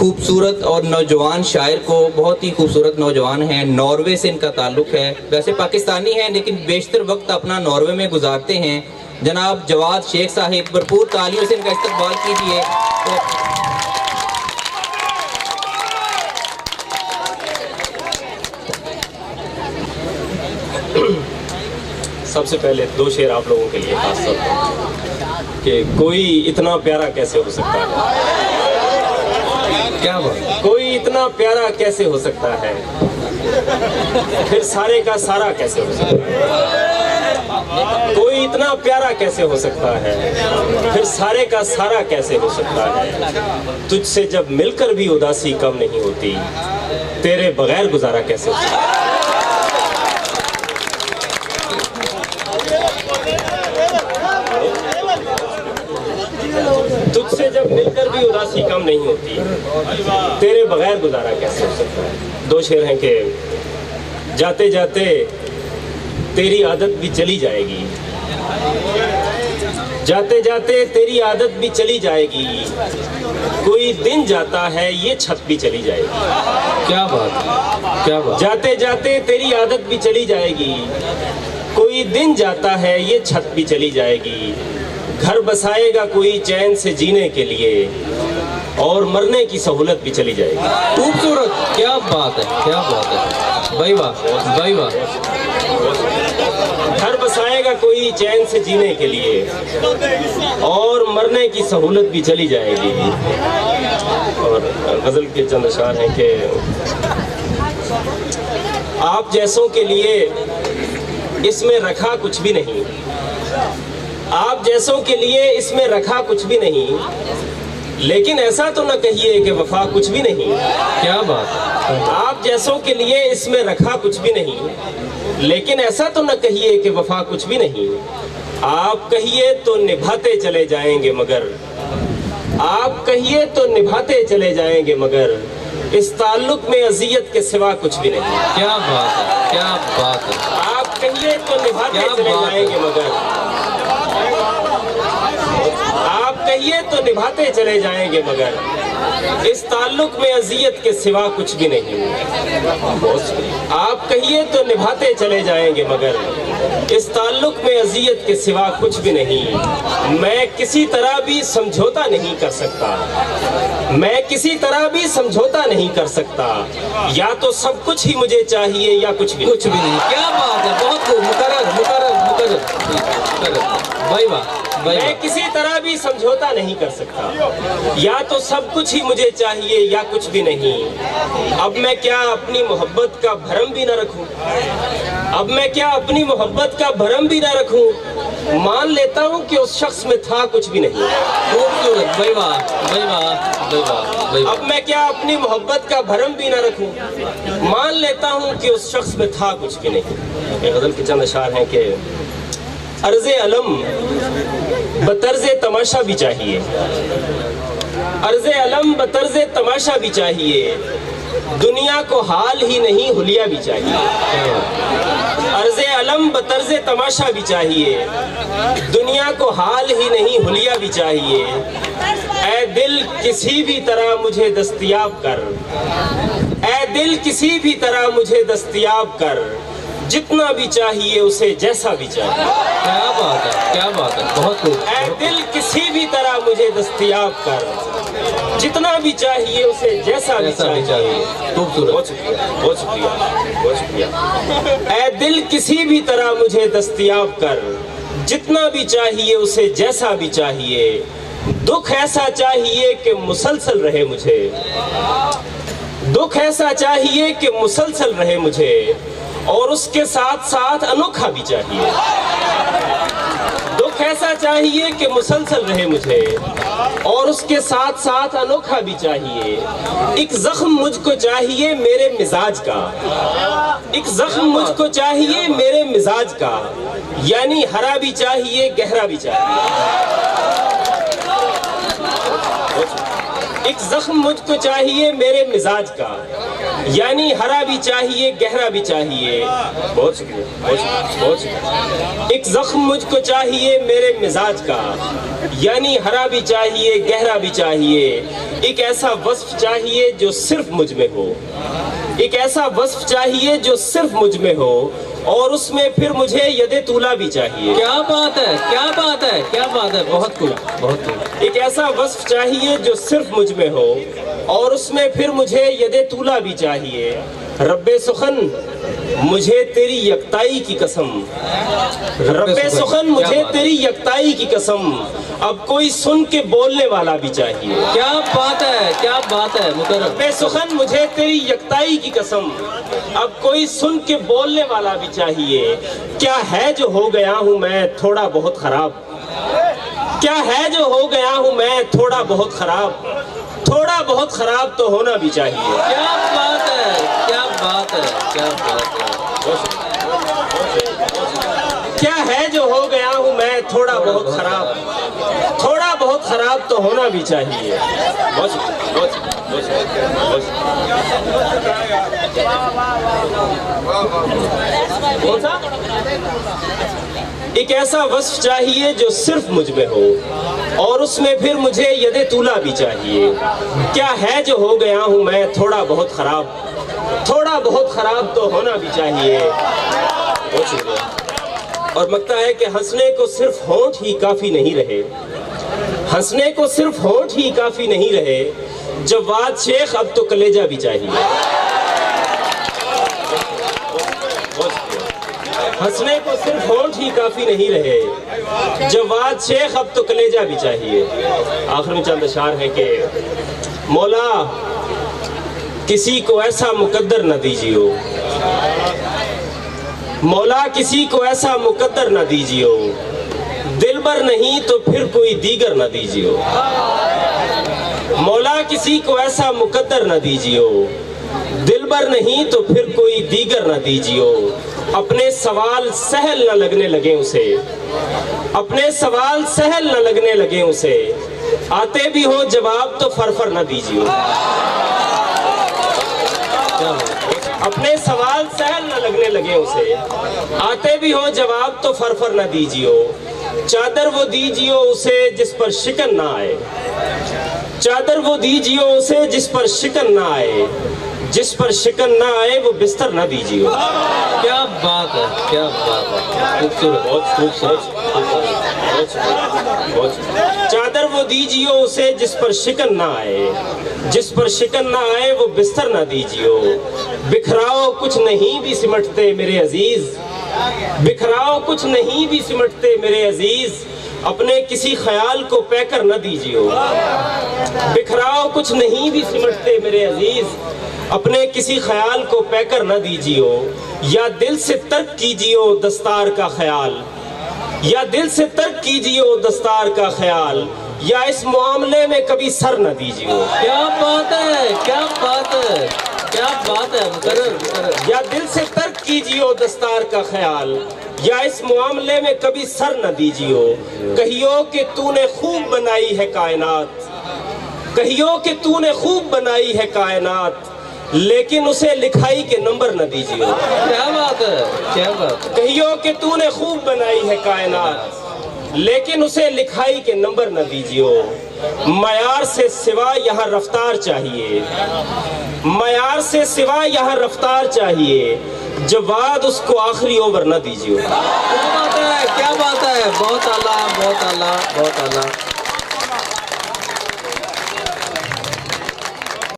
खूबसूरत और नौजवान शायर को, बहुत ही खूबसूरत नौजवान हैं, नॉर्वे से इनका ताल्लुक़ है। वैसे पाकिस्तानी हैं लेकिन बेशतर वक्त अपना नॉर्वे में गुजारते हैं। जनाब जवाद शेख साहिब, भरपूर तालियों से इनका इस्तकबाल कीजिए। सबसे पहले दो शेर आप लोगों के लिए खास तौर पर कि कोई इतना प्यारा कैसे हो सकता है। क्या बात, कोई इतना प्यारा कैसे हो सकता है, फिर सारे का सारा कैसे हो सकता है। कोई इतना प्यारा कैसे हो सकता है, फिर सारे का सारा कैसे हो सकता है। तुझसे जब मिलकर भी उदासी कम नहीं होती, तेरे बगैर गुजारा कैसे हो सकता है। तुझसे जब मिलकर भी उदासी कम नहीं होती, तेरे बगैर गुजारा कैसे हो सकता है। दो शेर हैं कि जाते जाते तेरी आदत भी चली जाएगी, जाते जाते तेरी आदत भी चली जाएगी। कोई दिन जाता है ये छत भी चली जाएगी। क्या बात, क्या बात। जाते जाते तेरी आदत भी चली जाएगी, कोई दिन जाता है ये छत भी चली जाएगी। घर बसाएगा कोई चैन से जीने के लिए, और मरने की सहूलत भी चली जाएगी। खूबसूरत, क्या बात है, क्या बात है, भाई वाह, भाई वाह। घर बसाएगा कोई चैन से जीने के लिए, और मरने की सहूलत भी चली जाएगी। और गज़ल के चंद अशार हैं कि आप जैसों के लिए इसमें रखा कुछ भी नहीं, आप जैसों के लिए इसमें रखा कुछ भी नहीं, लेकिन ऐसा तो न कहिए कि वफा कुछ भी नहीं। क्या बात। आप जैसों के लिए इसमें रखा कुछ भी नहीं, लेकिन ऐसा तो न कहिए कि वफा कुछ भी नहीं। आप कहिए तो निभाते चले जाएंगे मगर, आप कहिए तो निभाते चले जाएंगे मगर, इस ताल्लुक में अजियत के सिवा कुछ भी नहीं। क्या बात है, क्या बात है। आप कहिए तो निभाते चले जाएंगे मगर, आप कहिए तो निभाते चले जाएंगे मगर, इस ताल्लुक में अजियत के सिवा कुछ भी नहीं। आप कहिए तो निभाते चले जाएंगे मगर, इस ताल्लुक में अजियत के सिवा कुछ भी नहीं। मैं किसी तरह भी समझौता नहीं कर सकता, मैं किसी तरह भी समझौता नहीं कर सकता। या तो सब कुछ ही मुझे चाहिए या कुछ भी नहीं। क्या बात है, बहुत खूब, मुकर्रर मुकर्रर मुकर्रर, भाई वाह, भाई वाह। मैं किसी तरह भी समझौता नहीं कर सकता, या तो सब कुछ ही मुझे चाहिए या कुछ भी नहीं। अब मैं क्या अपनी मोहब्बत का भरम भी न रखूं, अब मैं क्या अपनी मोहब्बत का भरम भी न रखूं। मान लेता हूं कि उस शख्स में था कुछ भी नहीं। खूबसूरत, भाई वाह, भाई वाह, भाई वाह, भाई वाह। अब मैं क्या अपनी मोहब्बत का भरम भी न रखूं, मान लेता हूं कि उस शख्स में था कुछ भी नहीं। ये गज़ल के चंद अशार हैं कि अर्ज़े अलम बतर्ज़े तमाशा भी चाहिए, अर्ज़े अलम बतर्ज़े तमाशा भी चाहिए। दुनिया को हाल ही नहीं हुलिया भी चाहिए। अर्ज़े अलम बतर्ज़े तमाशा भी चाहिए, दुनिया को हाल ही नहीं हुलिया भी चाहिए। ऐ दिल किसी भी तरह मुझे दस्तयाब कर, ऐ दिल किसी भी तरह मुझे दस्तयाब कर। जितना भी चाहिए उसे जैसा भी चाहिए। क्या बात है, क्या बात है, बहुत खूब। ऐ दिल किसी भी तरह मुझे दस्तयाब कर, जितना भी चाहिए उसे जैसा भी चाहिए। खूबसूरत, बहुत शुक्रिया, बहुत शुक्रिया, बहुत शुक्रिया। ऐ दिल किसी भी तरह मुझे दस्तयाब कर, जितना भी चाहिए उसे जैसा भी चाहिए। दुख ऐसा चाहिए कि मुसलसल रहे मुझे, दुख ऐसा चाहिए कि मुसलसल रहे मुझे, और उसके साथ साथ अनोखा भी चाहिए। दुख ऐसा चाहिए कि मुसलसल रहे मुझे, और उसके साथ साथ अनोखा भी चाहिए। एक जख्म मुझको चाहिए मेरे मिजाज का, एक जख्म मुझको चाहिए मेरे मिजाज का। यानी हरा भी चाहिए गहरा भी चाहिए। ایک زخم مجھ کو چاہیے میرے مزاج کا، یعنی ہرا بھی چاہیے گہرا بھی چاہیے، بہت شکریہ بہت شکریہ۔ ایک زخم مجھ کو چاہیے میرے مزاج کا، یعنی ہرا بھی چاہیے گہرا بھی چاہیے، ایک ایسا وصف چاہیے جو صرف مجھ میں ہو، ایک ایسا وصف چاہیے جو صرف مجھ میں ہو، اور اس میں پھر مجھے ید طولا بھی چاہیے۔ کیا بات ہے، کیا بات ہے، کیا بات ہے، بہت خوب بہت خوب۔ ایک ایسا وصف چاہیے جو صرف مجھ میں ہو، اور اس میں پھر مجھے ید طولا بھی چاہیے۔ رب سخن مجھے تیری یکتائی کی قسم، رب سخن مجھے تیری یکتائی کی قسم، اب کوئی سن کے بولنے والا بھی چاہیے۔ کیا بات ہے، کیا بات ہے مکرم۔ رب سخن مجھے تیری یکتائی کی قسم، اب کوئی سن کے بولنے والا بھی چاہیے۔ کیا ہے جو ہو گیا ہوں میں تھوڑا بہت خراب، کیا ہے جو ہو گیا ہوں میں تھوڑا بہت خراب، تھوڑا بہت خراب تو ہونا بھی چاہیے۔ کیا بات ہے، کیا بات ہے، کیا بات ہے۔ کیا ہے جو ہو گیا ہوں میں تھوڑا بہت خراب، تھوڑا بہت خراب تو ہونا بھی چاہیے۔ کون سا؟ ایک ایسا وصف چاہیے جو صرف مجھ میں ہو، اور اس میں پھر مجھے ید طولا بھی چاہیے۔ کیا ہے جو ہو گیا ہوں میں تھوڑا بہت خراب، تھوڑا بہت خراب تو ہونا بھی چاہیے۔ بہت شکریہ۔ اور لگتا ہے کہ ہنسنے کو صرف ہونٹ ہی کافی نہیں رہے، ہنسنے کو صرف ہونٹ ہی کافی نہیں رہے، جواد شیخ اب تو کلیجہ بھی چاہیے۔ ہنسنے کو صرف ہونٹ ہی کافی نہیں رہے، جواد شیخ اب تو کلیجہ بھی چاہیے۔ آخر میں چند اشعار ہے کہ مولا کسی کو ایسا مقدر نہ دیجیو، مولا کسی کو ایسا مقدر نہ دیجیو، دلبر نہیں تو پھر کوئی دیگر نہ دیجیو، مولا کسی کو ایسا مقدر نہ دیجیو، دلبر نہیں تو پھر کوئی دیگر نہ دیجیو، اپنے سوال سہل نہ لگنے لگے اسے، اپنے سوال سہل نہ لگنے لگے اسے، آتے بھی ہو جواب تو فرفر نہ دیجیو، اپنے سوال سہل نہ لگنے لگے اسے، آتے بھی ہو جواب تو فرفر نہ دیجیو، چادر وہ دیجیو اسے جس پر شکن نہ آئے، چادر وہ دیجیو اسے جس پر شکن نہ آئے، جس پر شکن نہ آئے وہ بستر نہ دیجیو۔ کیا بات ہے، کیا بات ہے، خوبصورت بہت خوبصورت۔ چادر وہ دیجیو اسے جس پر شکن نہ آئے، جس پر شکن نہ آئے وہ بستر نہ دیجیو، بکھراؤ کچھ نہیں بھی سمٹتے میرے عزیز، بکھراؤ کچھ نہیں بھی سمٹتے میرے عزیز، اپنے کسی خیال کو پے کر نہ دیجیو، بکھراؤ کچھ نہیں بھی سمٹتے میرے عزیز، اپنے کسی خیال کو پے کر نہ دیجیو، یا دل سے ترک کیجیو دستار کا خیال، یا دل سے ترک کیجیو دستار کا خیال، یا اس معاملے میں کبھی سر نہ دیجیو۔ کیا بات ہے، کیا بات ہے، کیا بات ہے مقرر۔ یا دل سے ترک کیجیو دستار کا خیال، یا اس معاملے میں کبھی سر نہ دیجیو، کہیو کہ تو نے خوب بنائی ہے کائنات، کہیو کہ تو نے خوب بنائی ہے کائنات، لیکن اسے لکھائی کے نمبر نہ دیجیو۔ کیا بات ہے، کیا بات ہے۔ کہیو کہ تو نے خوب بنائی ہے کائنات، لیکن اسے لکھائی کے نمبر نہ دیجیو، معیار سے سوا یہاں رفتار چاہیے، معیار سے سوا یہاں رفتار چاہیے، جواد اس کو آخری اوور نہ دیجیو۔ کیا بات ہے، کیا بات ہے، بہت اعلیٰ، بہت اعلیٰ، بہت اعلیٰ۔